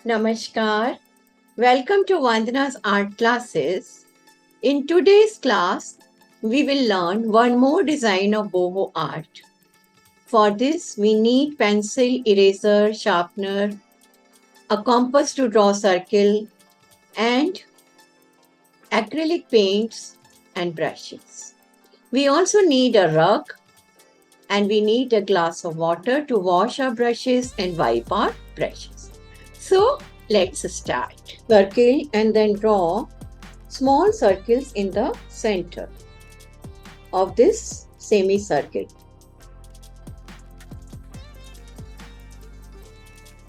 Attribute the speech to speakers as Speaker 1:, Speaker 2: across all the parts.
Speaker 1: Namaskar. Welcome to Vandana's art classes. In today's class, we will learn one more design of boho art. For this, we need pencil, eraser, sharpener, a compass to draw circle, and acrylic paints and brushes. We also need a rug and we need a glass of water to wash our brushes and wipe our brushes. So, let's start. Circle and then draw small circles in the center of this semicircle.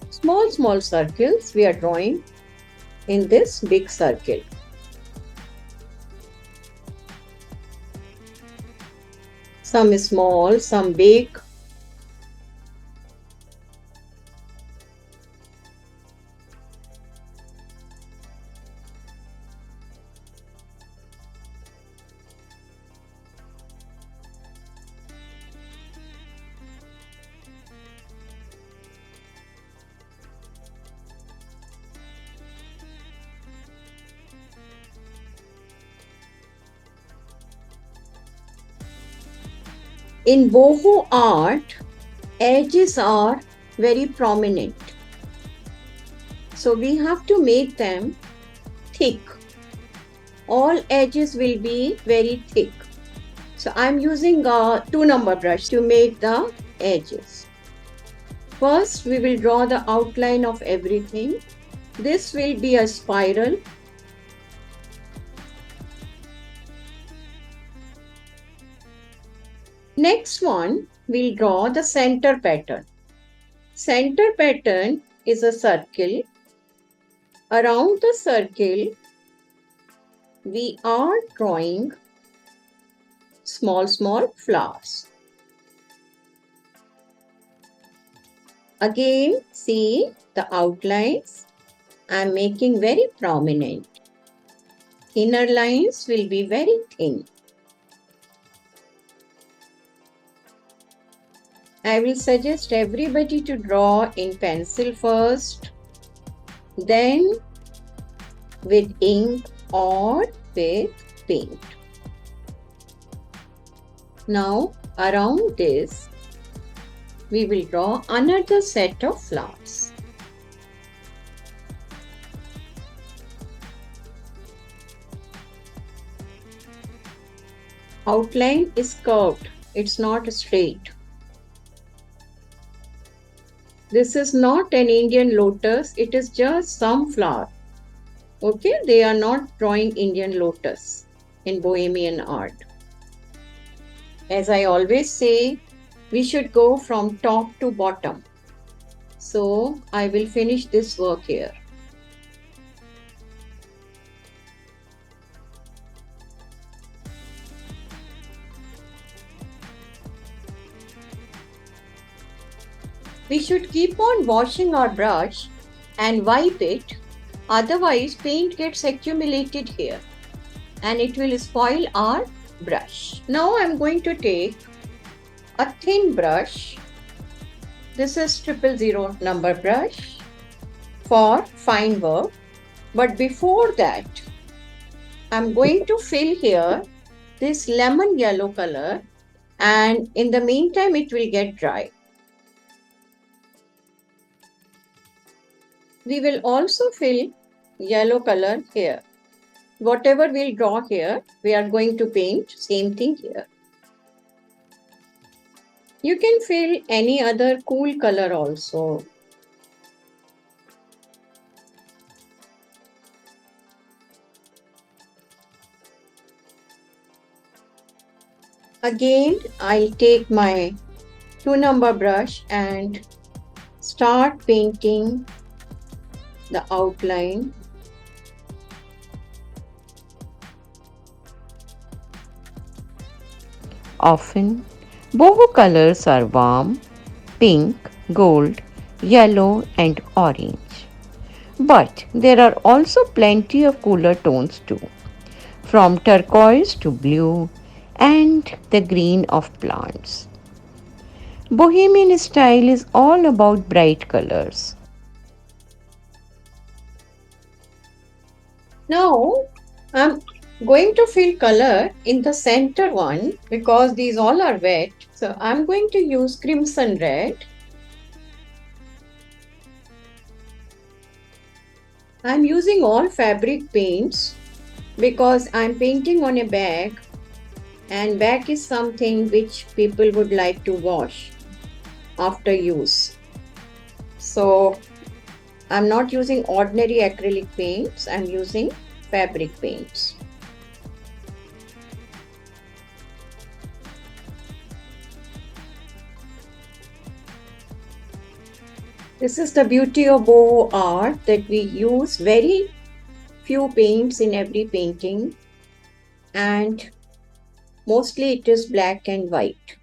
Speaker 1: Small circles we are drawing in this big circle. Some small, some big. In boho art, edges are very prominent. So we have to make them thick. All edges will be very thick. So I'm using a 2-number brush to make the edges. First, we will draw the outline of everything. This will be a spiral. Next one, we'll draw the center pattern. Center pattern is a circle. Around the circle, we are drawing small flowers. Again, see the outlines I'm making very prominent. Inner lines will be very thin. I will suggest everybody to draw in pencil first, then with ink or with paint. Now, around this, we will draw another set of flowers. Outline is curved, it's not straight. This is not an Indian lotus, it is just some flower. Okay, they are not drawing Indian lotus in Bohemian art. As I always say, we should go from top to bottom. So I will finish this work here. We should keep on washing our brush and wipe it, otherwise paint gets accumulated here and it will spoil our brush. Now I'm going to take a thin brush. This is 000 number brush for fine work. But before that, I'm going to fill here this lemon yellow color, and in the meantime it will get dry. We will also fill yellow color here. Whatever we'll draw here, we are going to paint same thing here. You can fill any other cool color also. Again, I'll take my 2-number brush and start painting the outline.
Speaker 2: Often, boho colors are warm, pink, gold, yellow, and orange. But there are also plenty of cooler tones too, from turquoise to blue and the green of plants. Bohemian style is all about bright colors.
Speaker 1: Now I'm going to fill color in the center one because these all are wet. So I'm going to use crimson red. I'm using all fabric paints because I'm painting on a bag, and bag is something which people would like to wash after use. So I'm not using ordinary acrylic paints, I'm using fabric paints. This is the beauty of boho art, that we use very few paints in every painting, and mostly it is black and white.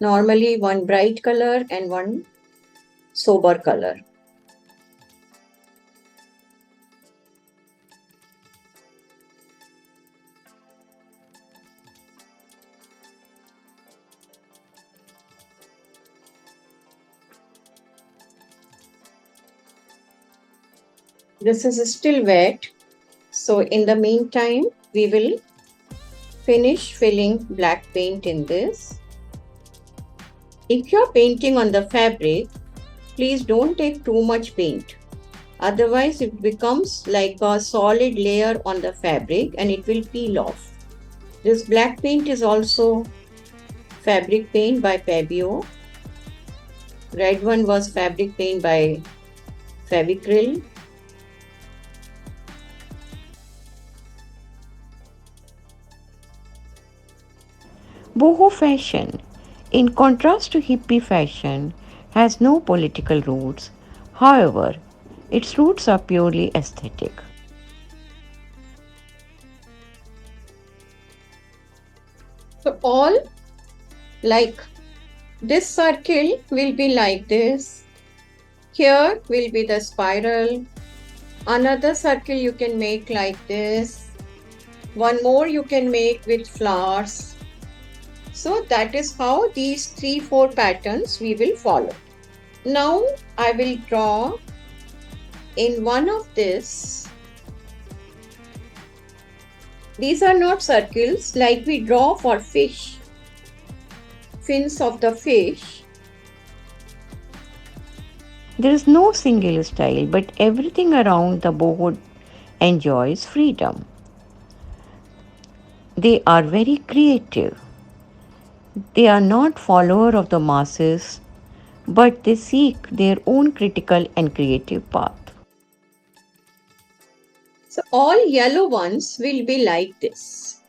Speaker 1: Normally one bright color and one sober color. This is still wet. So in the meantime, we will finish filling black paint in this. If you're painting on the fabric, please don't take too much paint. Otherwise, it becomes like a solid layer on the fabric and it will peel off. This black paint is also fabric paint by Fabio. Red one was fabric paint by Fevicryl.
Speaker 2: Boho fashion, in contrast to hippie fashion, has no political roots. However, its roots are purely aesthetic.
Speaker 1: So all, like, this circle will be like this. Here will be the spiral. Another circle you can make like this. One more you can make with flowers. So that is how these 3-4 patterns we will follow. Now I will draw in one of this. These are not circles like we draw for fish, fins of the fish.
Speaker 2: There is no single style, but everything around the boho enjoys freedom. They are very creative. They are not follower of the masses, but they seek their own critical and creative path.
Speaker 1: So all yellow ones will be like this.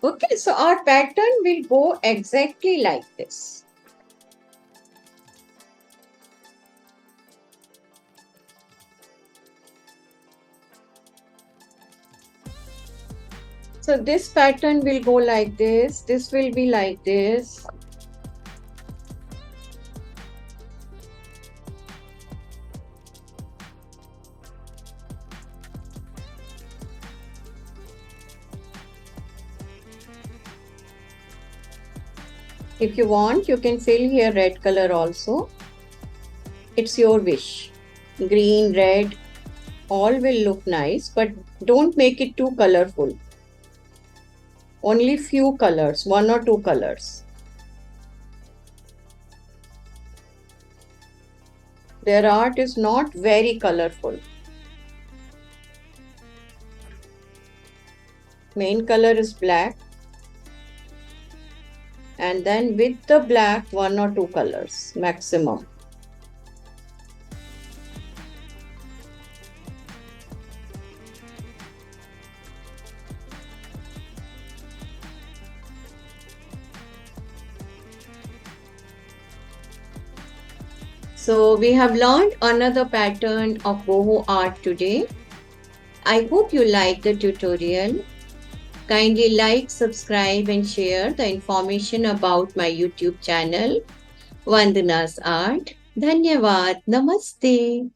Speaker 1: Okay, so our pattern will go exactly like this. So this pattern will go like this will be like this. If you want, you can fill here red color also. It's your wish. Green, red, all will look nice, but don't make it too colorful. Only few colors, 1 or 2 colors. Their art is not very colorful. Main color is black, and then with the black 1 or 2 colors maximum. So we have learned another pattern of boho art today. I hope you liked the tutorial. Kindly like, subscribe and share the information about my YouTube channel, Vandana's Art. Dhanyavad. Namaste.